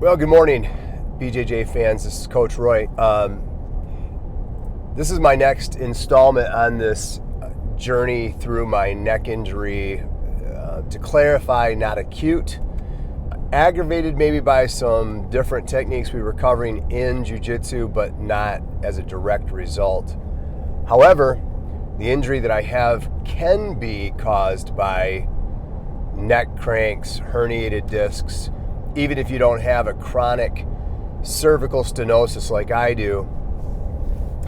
Well, good morning, BJJ fans. This is Coach Roy. This is my next installment on this journey through my neck injury. To clarify, not acute, aggravated maybe by some different techniques we were covering in jiu-jitsu, but not as a direct result. However, the injury that I have can be caused by neck cranks, herniated discs, even if you don't have a chronic cervical stenosis like I do,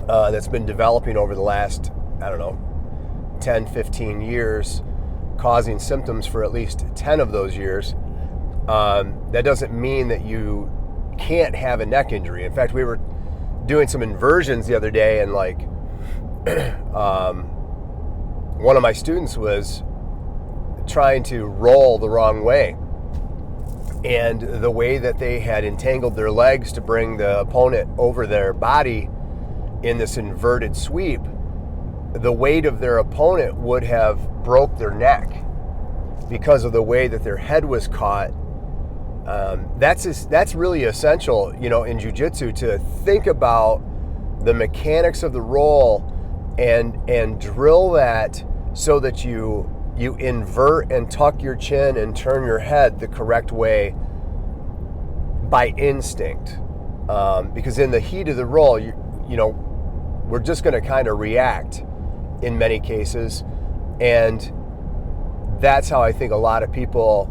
that's been developing over the last, 10, 15 years, causing symptoms for at least 10 of those years. That doesn't mean that you can't have a neck injury. In fact, we were doing some inversions the other day, and one of my students was trying to roll the wrong way. And the way that they had entangled their legs to bring the opponent over their body in this inverted sweep, the weight of their opponent would have broke their neck because of the way that their head was caught. That's really essential, in jiu-jitsu, to think about the mechanics of the roll and drill that so that you invert and tuck your chin and turn your head the correct way by instinct. Because in the heat of the roll, we're just going to kind of react in many cases. And that's how I think a lot of people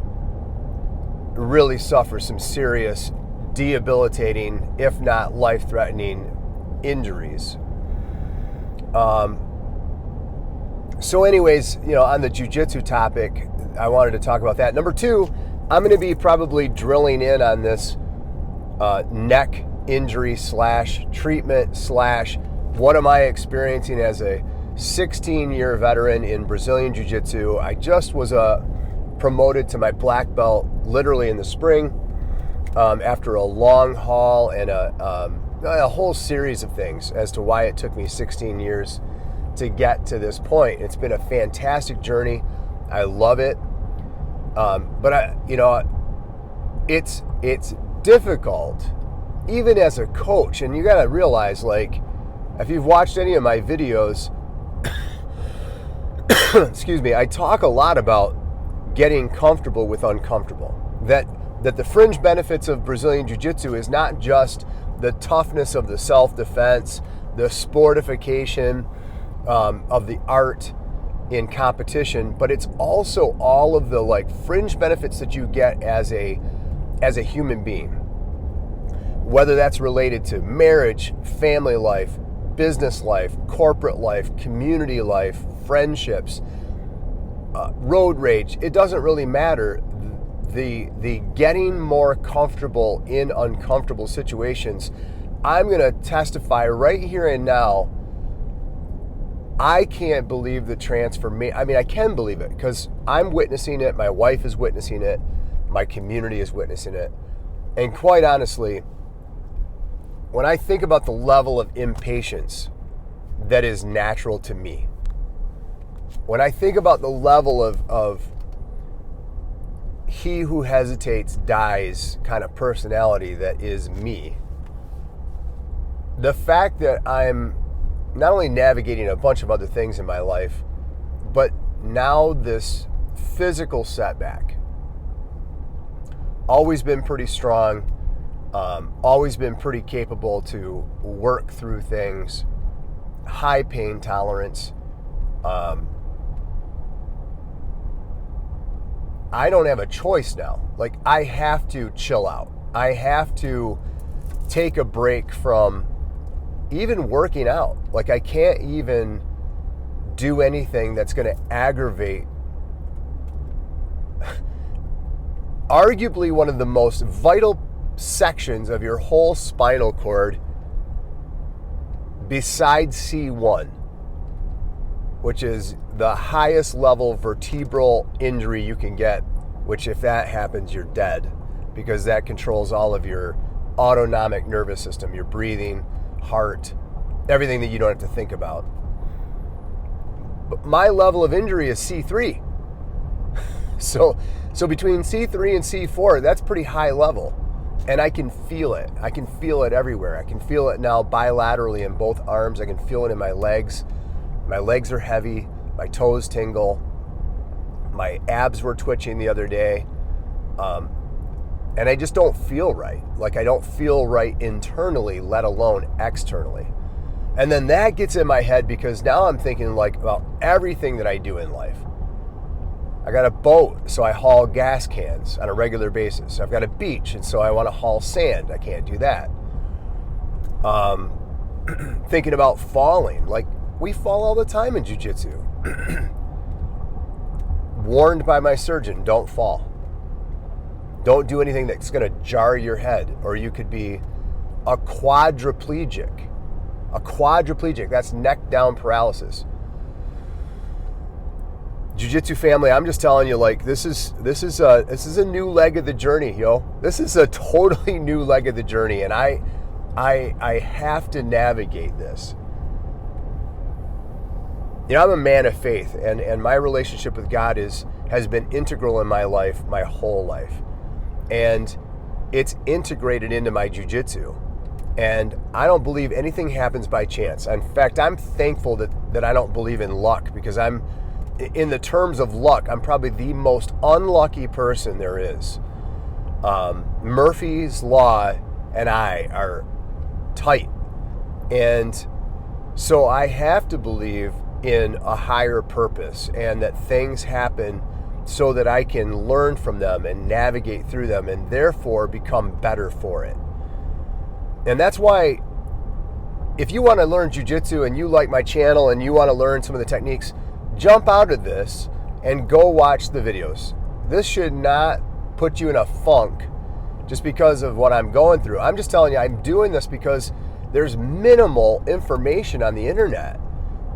really suffer some serious, debilitating, if not life-threatening injuries. So anyways, on the jiu-jitsu topic, I wanted to talk about that. Number two, I'm going to be probably drilling in on this neck injury / treatment / what am I experiencing as a 16-year veteran in Brazilian Jiu-Jitsu. I just was promoted to my black belt literally in the spring after a long haul and a whole series of things as to why it took me 16 years to get to this point. It's been a fantastic journey. I love it. But it's difficult even as a coach. And you got to realize, if you've watched any of my videos, excuse me, I talk a lot about getting comfortable with uncomfortable. That the fringe benefits of Brazilian Jiu-Jitsu is not just the toughness of the self-defense, the sportification of the art in competition, but it's also all of the fringe benefits that you get as a human being. Whether that's related to marriage, family life, business life, corporate life, community life, friendships, road rage, it doesn't really matter. The getting more comfortable in uncomfortable situations, I'm going to testify right here and now, I can't believe the transformation. I mean, I can believe it because I'm witnessing it, my wife is witnessing it, my community is witnessing it. And quite honestly, when I think about the level of impatience that is natural to me, when I think about the level of he who hesitates dies kind of personality that is me, the fact that I'm not only navigating a bunch of other things in my life, but now this physical setback, always been pretty strong, always been pretty capable to work through things, high pain tolerance. I don't have a choice now. I have to chill out. I have to take a break from even working out. I can't even do anything that's going to aggravate arguably one of the most vital sections of your whole spinal cord besides C1, which is the highest level vertebral injury you can get, which if that happens, you're dead, because that controls all of your autonomic nervous system, your breathing, heart, everything that you don't have to think about. But my level of injury is C3. So between C3 and C4, that's pretty high level. And I can feel it. I can feel it everywhere. I can feel it now bilaterally in both arms. I can feel it in my legs. My legs are heavy. My toes tingle. My abs were twitching the other day. And I just don't feel right. Like, I don't feel right internally, let alone externally. And then that gets in my head because now I'm thinking like about everything that I do in life. I got a boat, so I haul gas cans on a regular basis. I've got a beach, and so I want to haul sand. I can't do that. Thinking about falling. Like, we fall all the time in jiu-jitsu. Warned by my surgeon, don't fall. Don't do anything that's going to jar your head, or you could be a quadriplegic. A quadriplegic, that's neck down paralysis. Jiu-jitsu family, I'm just telling you, like, this is a new leg of the journey, yo. This is a totally new leg of the journey, and I have to navigate this. You know, I'm a man of faith, and my relationship with God has been integral in my life, my whole life. And it's integrated into my jiu-jitsu. And I don't believe anything happens by chance. In fact, I'm thankful that I don't believe in luck, because I'm, in the terms of luck, I'm probably the most unlucky person there is. Murphy's Law and I are tight. And so I have to believe in a higher purpose, and that things happen so that I can learn from them and navigate through them, and therefore become better for it. And that's why, if you want to learn jiu-jitsu and you like my channel and you want to learn some of the techniques, jump out of this and go watch the videos. This should not put you in a funk just because of what I'm going through. I'm just telling you, I'm doing this because there's minimal information on the internet.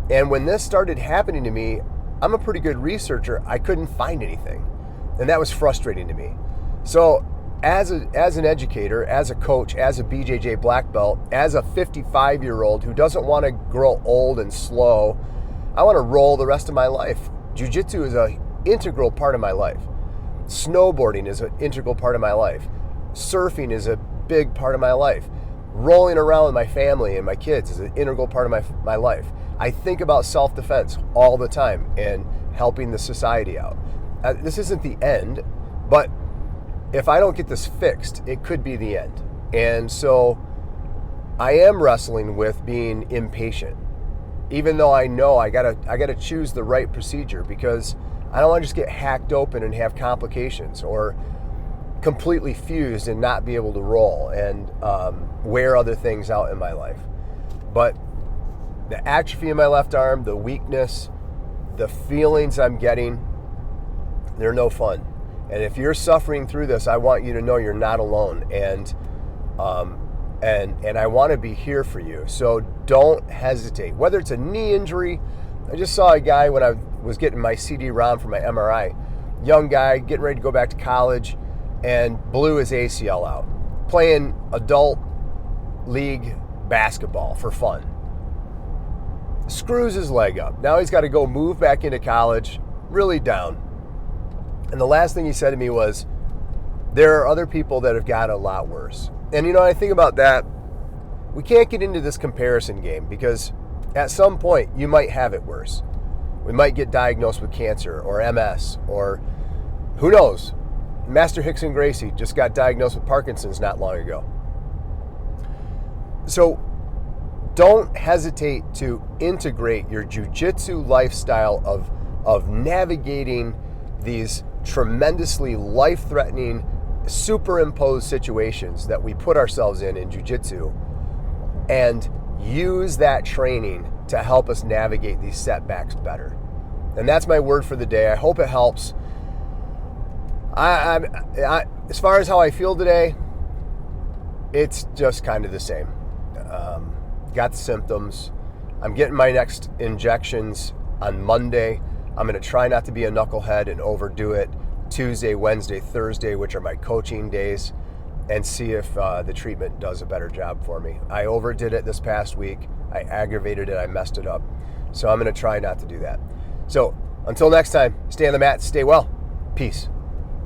And when this started happening to me, I'm a pretty good researcher. I couldn't find anything. And that was frustrating to me. So as an educator, as a coach, as a BJJ black belt, as a 55-year-old who doesn't want to grow old and slow, I want to roll the rest of my life. Jiu-jitsu is an integral part of my life. Snowboarding is an integral part of my life. Surfing is a big part of my life. Rolling around with my family and my kids is an integral part of my life. I think about self-defense all the time and helping the society out. This isn't the end, but if I don't get this fixed, it could be the end. And so I am wrestling with being impatient, even though I know I gotta choose the right procedure, because I don't want to just get hacked open and have complications, or completely fused and not be able to roll and wear other things out in my life. But the atrophy in my left arm, the weakness, the feelings I'm getting, they're no fun. And if you're suffering through this, I want you to know you're not alone. And I want to be here for you. So don't hesitate. Whether it's a knee injury, I just saw a guy when I was getting my CD-ROM for my MRI, young guy getting ready to go back to college, and blew his ACL out, playing adult league basketball for fun. Screws his leg up. Now he's got to go move back into college, really down. And the last thing he said to me was, there are other people that have got a lot worse. And you know, I think about that. We can't get into this comparison game, because at some point you might have it worse. We might get diagnosed with cancer or MS, or who knows? Master Rickson Gracie just got diagnosed with Parkinson's not long ago. So don't hesitate to integrate your jiu-jitsu lifestyle of navigating these tremendously life-threatening, superimposed situations that we put ourselves in jiu-jitsu, and use that training to help us navigate these setbacks better. And that's my word for the day. I hope it helps. I as far as how I feel today, it's just kind of the same. Got the symptoms. I'm getting my next injections on Monday. I'm going to try not to be a knucklehead and overdo it Tuesday, Wednesday, Thursday, which are my coaching days, and see if the treatment does a better job for me. I overdid it this past week. I aggravated it. I messed it up. So I'm going to try not to do that. So until next time, stay on the mat, stay well. Peace.